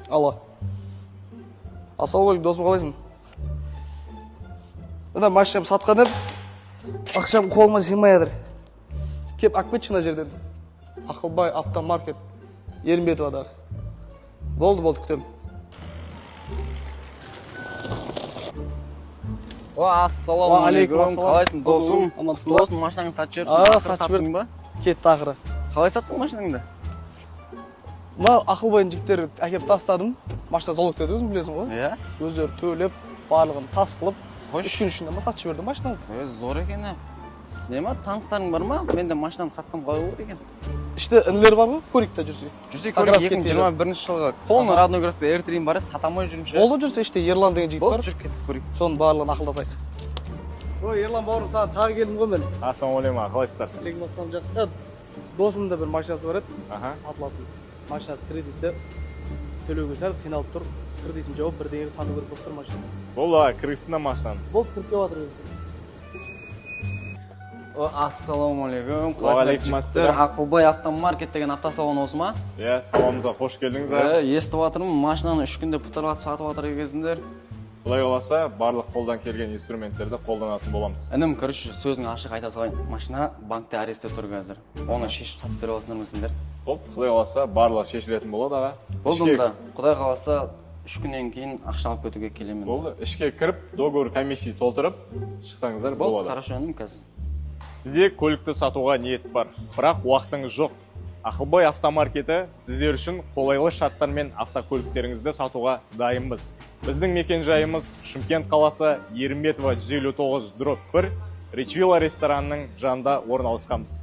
Алло. Ассалаумағалейкум, досым, қалайсың? Мына машинам сатқан ем. Ақшам қолыма жимай жатыр. Кеп алып кетші мына жерден. Ақылбай автомаркет Ерімбетовадағы. Болды, күтем. Ассалаумағалейкум. Қалайсың, досым? Досым, машинаңды сатып жібердің. Сатып жібердім ба? Кетті ақыры. Қалай саттың машинаңды? Мына Ақылбайдың жігіттері әкеп тастадым. Машина залог деді, өзің білесің ғой? Иә. Өздері төлеп, барлығын тас қылып, Қойш. 3 күн ішінде сатып жібердім машинаны. Зор екен, Неме, таныстарың бар ма? Мен де машинамды сатсам қалай болады екен? Іште інілер бар ғой, көрейік та жүрсе. Жүрсе көрейік, 2021 жылғы полный родной красота R3-ім бар еді, сатамай жүрмше. Болды жүрсе, іште Ерлан деген жігіт бар. Жүріп кетіп көрейік. Соның барлығын ақылдасайық. Ой, Ерлан бауырым, саған тағы келдім ғой мен. Ассалаумағалейкум, қалайсыздар? Алейкум ассалам, жақсы. Досымның да бір машинасы бар еді. Сатылатын. Машинасы кредитті. Төлеуге сәл қиналып тұр. Кредитін жауып, бірдеңе сату керек болып тұр машина. Болды, кіргізсін машинаны. Болды, кіріп келіп жатыр. Ассалаумағалейкум. Уағалейкум ассалам. Ақылбай автомаркет деген автосалон осы ма? Иә, салонымызға қош келдіңіздер. Естіп жатырмын, машинаны 3 күнде пұтырлап сатып жатыр екенсіңдер. Құдай қаласа, барлық қолдан келген инструменттерді қолданатын боламыз. Інім, короче, сөзің ашық айта салайын. Машина банкте арестте тұр қазір. Оны шешіп сатып бере аласыңдар ма сендер? Болды, Құдай қаласа, барлығы шешілетін болады аға. Болды да. Құдай қаласа 3 күннен кейін ақша алып кетуге келемін. Болды, ішке кіріп, договор комиссия толтырып, шықсаңыздар Болды, болады. хорошо, інім қазір. Сізде көлікті сатуға ниет бар, бірақ уақытыңыз жоқ. Ақылбай автомаркеті сіздер үшін қолайлы шарттармен автокөліктеріңізді сатуға дайынбыз. Біздің мекен жайымыз Шымкент қаласы Ерімбетова 159/1 Ричвилла ресторанының жанында орналасқанбыз.